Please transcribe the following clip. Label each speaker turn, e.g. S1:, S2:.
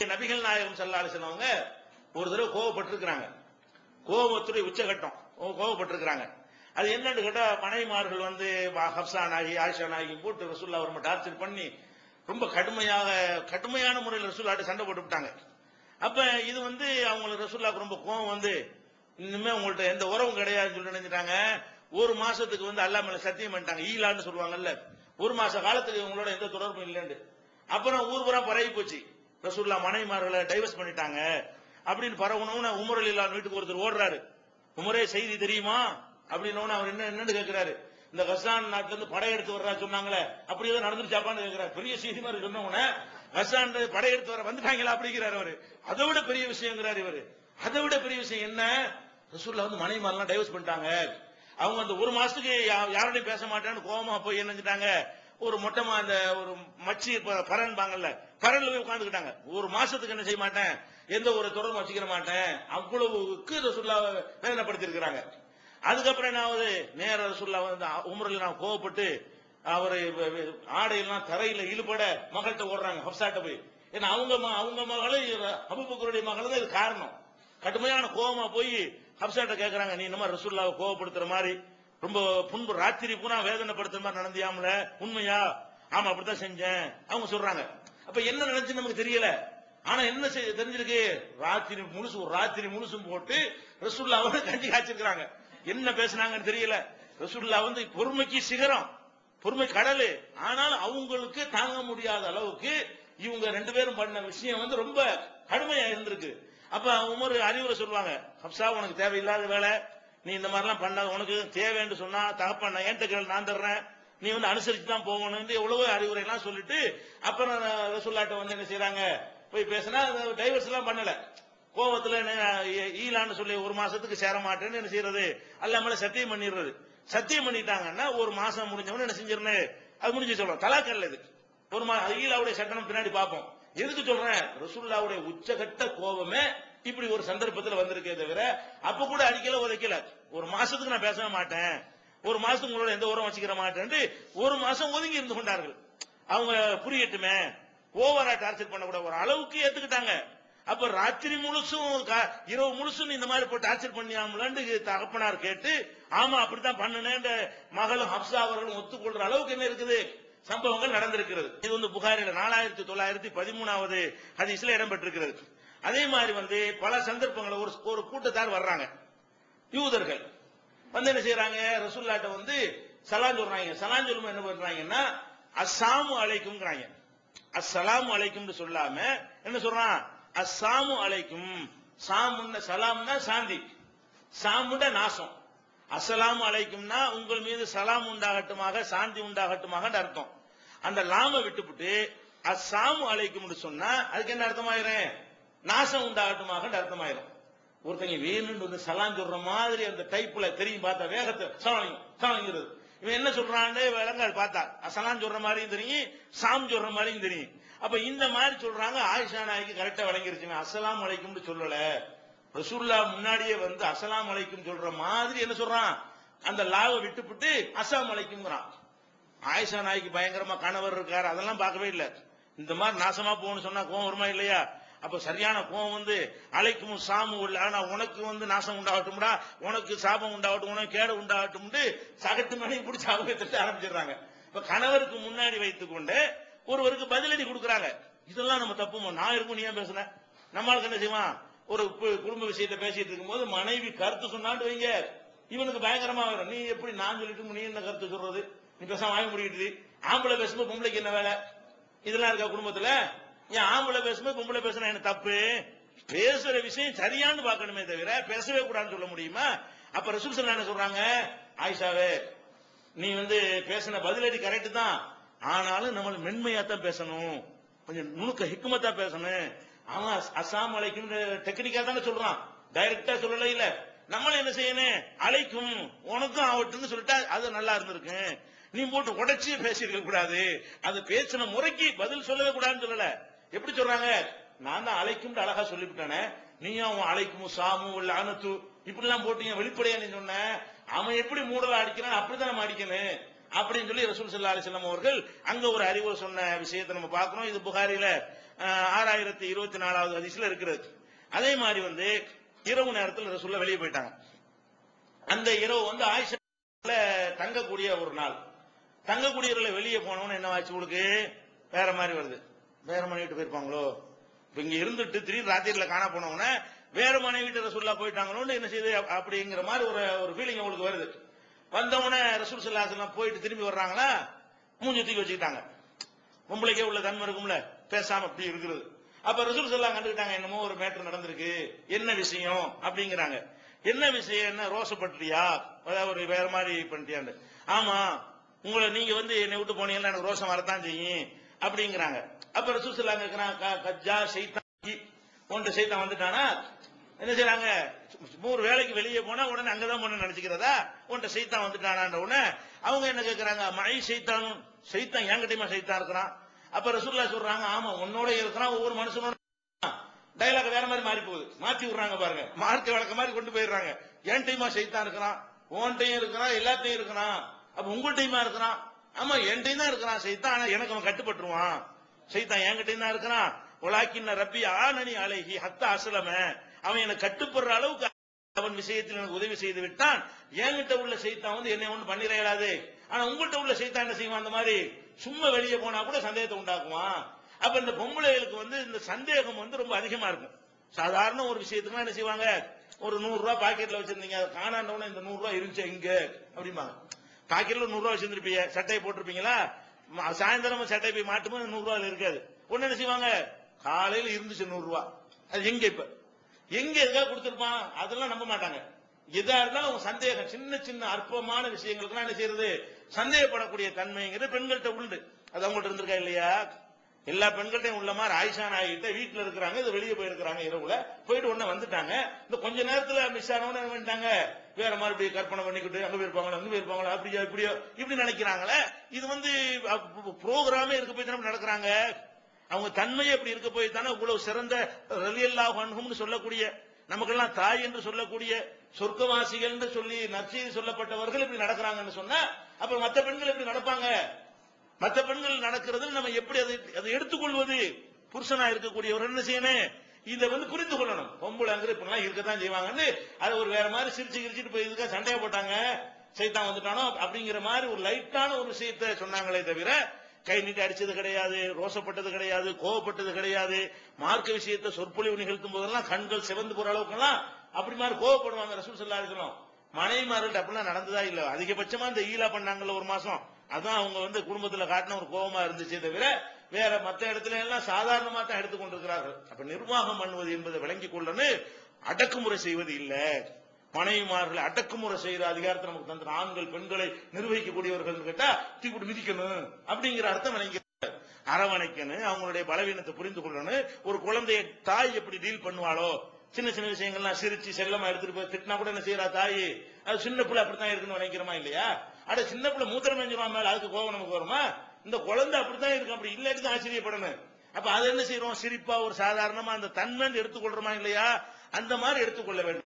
S1: நபிகள் நாயகம் ஸல்லல்லாஹு அலைஹி வஸல்லம் அவங்க ஒரு தடவை கோவப்பட்டிருக்கிறாங்க. கோபத்துடைய உச்சகட்டம் கோவப்பட்டிருக்கிறாங்க. அது என்னன்னு கேட்டா, மனைவிமார்கள் வந்து ஹப்ஸா நாயகி ஆயிஷா நாயகி போட்டு ரசூலுல்லாஹ் அவரை டார்ச்சர் பண்ணி ரொம்ப கடுமையான முறையில் ரசூலுல்லாஹ்ட்ட சண்டை போட்டு விட்டாங்க. அப்ப இது வந்து அவங்களுக்கு ரசூலுல்லாஹ்க்கு ரொம்ப கோவம் வந்து, இனிமே உங்கள்ட்ட எந்த உறவும் கிடையாதுன்னு சொல்லி நினைச்சிட்டாங்க. ஒரு மாசத்துக்கு வந்து அல்லாஹ் மேல சத்தியம் பண்ணிட்டாங்க. ஈலான்னு சொல்லுவாங்கல்ல, ஒரு மாச காலத்துக்கு உங்களோட எந்த தொடர்பும் இல்லைன்னு. அப்புறம் ஊர் பூரா பரவி போச்சு, ரசூலுல்லாஹ் மனைவிமார்களை டைவர்ஸ் பண்ணிட்டாங்க அப்படின்னு பரவணும்னு உமர் ரலியல்லாஹு அன்ஹு வீட்டுக்கு ஒருத்தர் ஓடுறாரு. உமரே செய்தி தெரியுமா அப்படின்னு அவர் என்னன்னு கேட்கிறாரு. இந்த கஸ்ஸான் நாட்டுல இருந்து படையெடுத்து வர்றா சொன்னாங்களே, அப்படி ஏதோ நடந்துருச்சாப்பான்னு கேட்கிறாரு. பெரிய செய்தி மாதிரி சொன்ன உடனே கஸ்ஸான் படையெடுத்து வர வந்துட்டாங்களா அப்படிங்கிறாரு அவரு. அதை விட பெரிய விஷயங்கிறாரு இவரு. அதை விட பெரிய விஷயம் என்ன, ரசூலுல்லாஹ் வந்து மனைவிமாரெல்லாம் டைவர்ஸ் பண்ணிட்டாங்க. அவங்க அந்த ஒரு மாசத்துக்கு யாரோடையும் பேச மாட்டேன்னு கோவமா போய் என்ன செஞ்சிட்டாங்க, ஒரு மொட்டமா அந்த ஒரு மச்சி பரன் பாங்கல்ல, பரன்ல போய் உட்கார்ந்துக்கிட்டாங்க. ஒரு மாசத்துக்கு என்ன செய்ய மாட்டேன், எந்த ஒரு தொடர்பு வச்சுக்கிற மாட்டேன், அவ்வளவுக்கு ரசூலுல்லாஹ் வேதனைப்படுத்தி இருக்கிறாங்க. அதுக்கப்புறம் என்ன ஆகுது, நேர ரசூலுல்லாஹ் வந்து உமரில் நான் கோவப்பட்டு அவரை ஆடையெல்லாம் தரையில இழுபட மகள்கிட்ட ஓடுறாங்க, ஹப்ஸாட்ட போய். ஏன்னா அவங்க மகளும் அபூபக்கருடைய மகளும் தான் இது காரணம். கடுமையான கோவமா போய் ஹப்ஸாட்ட கேட்கறாங்க, நீ இந்த மாதிரி ரசூலுல்லாஹ் கோவப்படுத்துற மாதிரி ரொம்ப புண்பு ராத்திரி பூரா வேதனைப்படுத்துற மாதிரி நடந்தியாமல, உண்மையா? ஆமா அப்படித்தான் செஞ்சேன் அவங்க சொல்றாங்க. அப்ப என்ன நினைச்சு நமக்கு தெரியல. ஆனா என்ன தெரிஞ்சிருக்கு, ராத்திரி முழுசும் போட்டு ரசூலுல்லாஹ் கஞ்சி காய்ச்சிருக்காங்க. என்ன பேசினாங்கன்னு தெரியல. ரசூலுல்லாஹ் வந்து பொறுமைக்கு சிகரம், பொறுமை கடலு. ஆனாலும் அவங்களுக்கு தாங்க முடியாத அளவுக்கு இவங்க ரெண்டு பேரும் பண்ண விஷயம் வந்து ரொம்ப கடுமையா இருந்திருக்கு. அப்ப உமர் அறிவுரை சொல்லுவாங்க, ஹப்ஸா உனக்கு தேவையில்லாத வேலை, நீ இந்த மாதிரிலாம் பண்ணாத, உனக்கு தேவைன்னு சொன்னா தகப்பன் நான் என்கிட்ட கேள் நான் தர்றேன், நீ வந்து அனுசரிச்சு தான் போகணும் எவ்வளவு அறிவுரை எல்லாம் சொல்லிட்டு அப்புறம் ரசூலுல்லாஹ்ட்ட வந்து என்ன செய்யறாங்க, போய் பேசினா டைவர்ஸ் எல்லாம் பண்ணல. கோபத்துல ஈலான்னு சொல்லி ஒரு மாசத்துக்கு சேர மாட்டேன்னு என்ன செய்யறது, அல்லாஹ் மேல சத்தியம் பண்ணிடுறது. சத்தியம் பண்ணிட்டாங்கன்னா ஒரு மாசம் முடிஞ்சவன என்ன செஞ்சிருந்தேன், அது முடிஞ்சு சொல்றோம். தலாக்கல்ல இது ஒரு ஈலாவுடைய சட்டனம் பின்னாடி பார்ப்போம். எதுக்கு சொல்றேன், ரசூலுல்லாஹ்வுடைய உச்சகட்ட கோபமே இப்படி ஒரு சந்தர்ப்பத்தில் வந்திருக்கே தவிர அப்ப கூட அடிக்கல உதைக்கல. ஒரு மாசத்துக்கு நான் பேச மாட்டேன், ஒரு மாசத்துக்கு உங்களோட எந்த உரம் வச்சுக்கிற மாட்டேன், ஒரு மாசம் ஒதுங்கி இருந்து கொண்டார்கள். அவங்க புரியட்டுமே, ஓவரா டார்ச்சர் பண்ணக்கூட ஒரு அளவுக்கு ஏத்துக்கிட்டாங்க. அப்ப ராத்திரி முழுசும் இரவு முழுசும் இந்த மாதிரி போய் டார்ச்சர் பண்ணியாமலான்னு தகப்பனார் கேட்டு, ஆமா அப்படித்தான் பண்ணுனேன் மகளும் ஹப்ஸா அவர்களும் ஒத்துக்கொள்ற அளவுக்கு என்ன இருக்குது, சம்பவங்கள் நடந்திருக்கிறது. இது வந்து புகாரில 4913வது ஹதீஸ்ல இடம்பெற்றிருக்கிறது. அதே மாதிரி வந்து பல சந்தர்ப்பங்கள் ஒரு கூட்டத்தார் வர்றாங்க, யூதர்கள் வந்து என்ன செய்யறாங்க, ரசூலுல்லாஹ்ட்ட வந்து சலாம் சொல்றாங்க. சலாம் சொல்லும் என்ன பண்றாங்கன்னா, அஸ்ஸலாமு அலைக்கும்ங்கறாங்க. அஸ்ஸலாமு அலைக்கும்னு சொல்லாம என்ன சொல்றான், அஸ்ஸலாமு அலைக்கும். சாமுன்னா சலாம்னா சாந்தி, சாமுன்னா நாசம். அஸ்ஸலாமு அலைக்கும்னா உங்கள் மீது சலாம் உண்டாகட்டுமாக சாந்தி உண்டாகட்டுமாக அர்த்தம். அந்த லாம விட்டுவிட்டு அஸ்ஸலாமு அலைக்கும்னு சொன்னா அதுக்கு என்ன அர்த்தமாயிரும், நாசம் உண்டாகட்டுமாக அர்த்தமாயிரும். ஒருத்தங்க வேணும்னு சலாம் சொல்ற மாதிரி அந்த டைப்ல தெரியும், பார்த்தா வேகத்தை சலாங்கிறது. இவன் என்ன சொல்றான்னு விளங்காது, பார்த்தா சலாம் சொல்ற மாதிரியும் தெரியும், சாம் சொல்ற மாதிரியும் தெரியும். அப்ப இந்த மாதிரி சொல்றாங்க. ஆயிஷா நாய்க்கு கரெக்டா விளங்கிருச்சுங்க, அஸ்ஸலாமு அலைக்கும்னு சொல்லல, ரசூலுல்லாஹ் முன்னாடியே வந்து அஸ்ஸலாமு அலைக்கும் சொல்ற மாதிரி என்ன சொல்றான், அந்த லாவை விட்டுவிட்டு அஸ்ஸலாமு அலைக்கும்ங்கறான். ஆயிஷா நாய்க்கு பயங்கரமா கணவர் இருக்காரு, அதெல்லாம் பார்க்கவே இல்லை. இந்த மாதிரி நாசமா போகணும்னு சொன்னா கோவம் வருமா இல்லையா? அப்ப சரியான கோவம் வந்து அலைக்கும் சாமு இல்ல, ஆனா உனக்கு வந்து நாசம் உண்டாகட்டும்டா, உனக்கு சாபம் உண்டாகட்டும், உனக்கு கேடு உண்டாகட்டும் சகட்டு மணி பிடிச்சி அவங்க திட்ட ஆரம்பிச்சிடுறாங்க. இப்ப கணவருக்கு முன்னாடி வைத்துக் கொண்டு ஒருவருக்கு பதிலடி கொடுக்குறாங்க. இதெல்லாம் நம்ம தப்புமா, நான் இருக்கும் நீ ஏன் பேசுன, நம்மளுக்கு என்ன செய்வான், ஒரு குடும்ப விஷயத்தை பேசிட்டு இருக்கும் போது மனைவி கருத்து சொன்னான்னு வைங்க, இவனுக்கு பயங்கரமா வரும். நீ எப்படி நான் சொல்லிட்டு நீ என்ன கருத்து சொல்றது, நீ பேசாம வாங்கி முடிக்கிட்டு, ஆம்பளை பேசும்போது பொம்பளைக்கு என்ன வேலை, இதெல்லாம் இருக்கா குடும்பத்துல? ஏன் ஆம்பளை பேசும்போது பொம்பளை பேசுனா என்ன தப்பு? பேசுற விஷயம் சரியானு பார்க்கணுமே தவிர பேசவே கூடாதுன்னு சொல்ல முடியுமா? அப்ப ரசூல் ஸல்லல்லாஹு என்ன சொல்றாங்க, ஆயிஷாவே நீ வந்து பேசின பதிலடி கரெக்ட் தான், ஆனாலும் நம்ம மென்மையா தான் பேசணும், கொஞ்சம் நுணுக்க ஹிக்மத்தா பேசணும். அவன் அஸ்ஸலாமு அலைக்கும் டெக்னிக்கா தானே சொல்றான், டைரக்டா சொல்லல. இல்ல நம்மளும் என்ன செய்யணும், அலைக்கும் உனக்கும் ஆகட்டும்னு சொல்லிட்டா அது நல்லா இருந்திருக்கு. நீ போட்டு உடைச்சி பேசிருக்க கூடாது, அது பேசின முறைக்கு பதில் சொல்லவே கூடாதுன்னு சொல்லல. எப்படி சொல்றாங்க, நான் தான் அலைக்கும் அழகா சொல்லிவிட்டானே, நீயும் அவன் அலைக்கும் சாமு லானத்து இப்படி எல்லாம் போட்டீங்க வெளிப்படையா நீ சொன்ன, அவன் எப்படி மூடலா அடிக்கிறான் அப்படிதான் நம்ம அடிக்கணும் அப்படின்னு சொல்லி ரசூல் ஸல்லல்லாஹு அலைஹி வஸல்லம் அவர்கள் அங்க ஒரு அறிவுரை சொன்ன விஷயத்தை நம்ம பார்க்கிறோம். இது புகாரில 6024வது ஹதீஸ்ல இருக்கிறது. அதே மாதிரி வந்து இரவு நேரத்தில் ரசூலுல்லாஹ் வெளியே போயிட்டாங்க. அந்த இரவு வந்து ஆயிஷா தங்கக்கூடிய ஒரு நாள். தங்கக்கூடியவர்களை வெளியே போனவன என்ன ஆச்சு உங்களுக்கு வேற மாதிரி வருது. வேற மனைவிட்டு போயிருப்பாங்களோ, இப்ப இங்க இருந்துட்டு திடீர்னு ராத்திரில காண போனவன வேற மனைவி வீட்டு ரசூலுல்லாஹ் போயிட்டாங்களோன்னு என்ன செய்யுது அப்படிங்கிற மாதிரி ஒரு ஃபீலிங் உங்களுக்கு வருது. வந்தவன ரசூல் ஸல்லல்லாஹு அலைஹி வஸல்லம் போயிட்டு திரும்பி வர்றாங்களா, மூஞ்சி தூக்கி வச்சுக்கிட்டாங்க. பொம்பளைக்கே உள்ள தன்மை இருக்கும்ல, பேசாம அப்படி இருக்கிறது. அப்ப ரசூல் ஸல்லல்லாஹு கண்டுக்கிட்டாங்க, என்னமோ ஒரு மேட்டர் நடந்திருக்கு, என்ன விஷயம் அப்படிங்கிறாங்க. என்ன விஷயம், என்ன ரோசப்பட்டியா, அதாவது ஒரு வேற மாதிரி பண்ணிட்டியான்னு. ஆமா, உங்களை நீங்க வந்து என்னை விட்டு போனீங்கன்னா எனக்கு ரோசம் வரத்தான் செய்யும் அப்படிங்கிறாங்க. அப்ப ரசூல் ஸல்லல்லாஹு கேக்குறாங்க, கஜ்ஜா ஷைத்தான், உன்ட ஷைத்தான் வந்துட்டானா, என்ன செய்யறாங்க, ஒரு வேலைக்கு வெளியே போனா உடனே அங்கதான் போன நினைச்சுக்கிறதா, உன்ட ஷைத்தான் வந்துட்டானான்ற உடனே அவங்க என்ன கேட்கறாங்க, மை ஷைத்தானும், ஷைத்தான் என்கிட்டயுமா ஷைத்தான் இருக்கிறான். அப்ப ரசூலுல்லாஹ் சொல்றாங்க, ஆமா உன்னோட இருக்கிறான், ஒவ்வொரு மனுஷனோட டைலாக் வேற மாதிரி மாறி போகுது, மாத்தி விடுறாங்க பாருங்க, மார்க்க வழக்க மாதிரி கொண்டு போயிடுறாங்க. என் டைமா சைத்தான் இருக்கிறான், உன் டைம் இருக்கிறான், எல்லாத்தையும் இருக்கிறான். அப்ப உங்க டைமா இருக்கிறான், ஆமா என் டைம் தான் இருக்கிறான் சைத்தான், ஆனா எனக்கு அவன் கட்டுப்பட்டுருவான். சைத்தான் என்கிட்ட தான் இருக்கிறான். உலாக்கின்ன ரப்பி ஆனனி அலைஹி ஹத்தா அஸ்லம, அவன் எனக்கு கட்டுப்படுற அளவுக்கு அவன் விஷயத்தில் எனக்கு உதவி செய்து விட்டான். என்கிட்ட உள்ள சைத்தான் வந்து என்னை ஒண்ணு பண்ணிட இயலாது. ஆனா உங்கள்கிட்ட உள்ள சைத்தான் என்ன செய்வான், அந்த மாதிரி சும்மா வெளியே போனா கூட சந்தேகத்தை உண்டாக்குவான். அப்ப இந்த பொம்பளைகளுக்கு வந்து இந்த சந்தேகம் வந்து ரொம்ப அதிகமா இருக்கும். சாதாரண ஒரு விஷயத்துக்கு என்ன செய்வாங்க, ஒரு 100 ரூபாய் பாக்கெட்ல வச்சிருந்தீங்க, அதை காணாண்டவன இந்த 100 ரூபாய் இருந்துச்சு இங்க அப்படிம்பாங்க. பாக்கெட்ல 100 ரூபாய் வச்சிருந்திருப்பீங்க, சட்டையை போட்டிருப்பீங்களா, சாயந்தரம் சட்டை போய் மாட்டும்போது 100 ரூபாய் இருக்காது. ஒண்ணு என்ன செய்வாங்க, காலையில இருந்துச்சு 100 ரூபாய், அது எங்க இப்ப எங்க எதுக்காக கொடுத்திருப்பான், அதெல்லாம் நம்ப மாட்டாங்க. எதா இருந்தாலும் அவங்க சந்தேகம், சின்ன சின்ன அற்பமான விஷயங்களுக்கு என்ன செய்யறது, சந்தேகப்படக்கூடிய தன்மைங்கிறது பெண்கள்கிட்ட உண்டு. அது அவங்கள்ட்ட இருந்திருக்கா இல்லையா, எல்லா பெண்கள்ட்டையும் உள்ள மாதிரி ஆயிஷா நாயிட்ட வீட்டுல இருக்கிறாங்க, இது வெளியே போயிருக்கிறாங்க, இரவுல போயிட்டு உடனே வந்துட்டாங்க. இந்த கொஞ்ச நேரத்துல மிஸ் ஆனவன என்ன பண்ணிட்டாங்க, வேற மாதிரி இப்படி கற்பனை பண்ணிக்கிட்டு அங்க போயிருப்பாங்களா, அங்க போயிருப்பாங்களா, அப்படியோ இப்படியோ இப்படி நினைக்கிறாங்களே. இது வந்து ப்ரோக்ராமே இருக்க போய் தானே நடக்கிறாங்க. அவங்க தன்மையை அப்படி இருக்க போய் தானே இவ்வளவு சிறந்த ரலியல்லாஹு அன்ஹும்னு சொல்லக்கூடிய, நமக்கெல்லாம் தாய் என்று சொல்லக்கூடிய சொர்க்கவாசிகள் என்று சொல்லி நற்செய்தி சொல்லப்பட்டவர்கள் இப்படி நடக்கிறாங்கன்னு சொன்னா, அப்ப மற்ற பெண்கள் எப்படி நடப்பாங்க, மற்ற பெண்கள் நடக்கிறது நம்ம எப்படி அதை எடுத்துக்கொள்வது. புருஷனா இருக்கக்கூடியவர் என்ன செய்யணும், இதை வந்து புரிந்து கொள்ளணும். பொம்பளைங்கிற இப்பெல்லாம் இருக்கத்தான் செய்வாங்கன்னு அதை ஒரு வேற மாதிரி சிரிச்சு கிரிச்சிட்டு போய் இதுக்காக சண்டையை போட்டாங்க, சைத்தான் வந்துட்டானோ அப்படிங்கிற மாதிரி ஒரு லைட்டான ஒரு விஷயத்தை சொன்னாங்களே தவிர, கை நீட்டி அடிச்சது கிடையாது, ரோசப்பட்டது கிடையாது, கோவப்பட்டது கிடையாது. மார்க்க விஷயத்தை சொற்பொழிவு நிகழ்த்தும் போதெல்லாம் கண்கள் சிவந்து போற அளவுக்குலாம் அப்படி மாதிரி கோவப்படுவாங்க ரசூல் ஸல்லல்லாஹு அலைஹி வஸல்லம். மனைவிமார்கள் அப்படிலாம் நடந்ததா இல்ல. அதிகபட்சமா இந்த ஈலா பண்ணாங்கல்ல ஒரு மாசம், அதான் அவங்க வந்து குடும்பத்துல காட்டின ஒரு கோபமா இருந்துச்சே தவிர வேற மற்ற இடத்துல எல்லாம் சாதாரணமா தான் எடுத்துக்கொண்டிருக்கிறார்கள். அப்ப நிர்வாகம் பண்ணுவது என்பதை விளங்கிக் கொள்ளணும், அடக்குமுறை செய்வது இல்ல. மனைவிமார்களை அடக்குமுறை செய்யற அதிகாரத்தை நமக்கு தந்த ஆண்கள் பெண்களை நிர்வகிக்கக்கூடியவர்கள் கேட்டா தூக்கி மிதிக்கணும் அப்படிங்கிற அர்த்தம் விளங்கி அரவணைக்கணும், அவங்களுடைய பலவீனத்தை புரிந்து கொள்ளணும். ஒரு குழந்தைய தாய் எப்படி டீல் பண்ணுவாளோ, சின்ன சின்ன விஷயங்கள்லாம் சிரிச்சு செல்லமா எடுத்துட்டு போய் திட்டினா கூட என்ன செய்யறா தாய், அது சின்ன பிள்ளை அப்படித்தான் இருக்குன்னு நினைக்கிறோமா இல்லையா. அட சின்ன பிள்ளை மூத்திரம் மேஞ்சிருவா மேல, அதுக்கு கோபம் நமக்கு வருமா, இந்த குழந்தை அப்படித்தான் இருக்கு, அப்படி இல்லாட்டி ஆச்சரியப்படணும். அப்ப அது என்ன செய்யறோம், சிரிப்பா ஒரு சாதாரணமா அந்த தன்மை எடுத்துக்கொள்றோமா இல்லையா, அந்த மாதிரி எடுத்துக்கொள்ள வேண்டும்.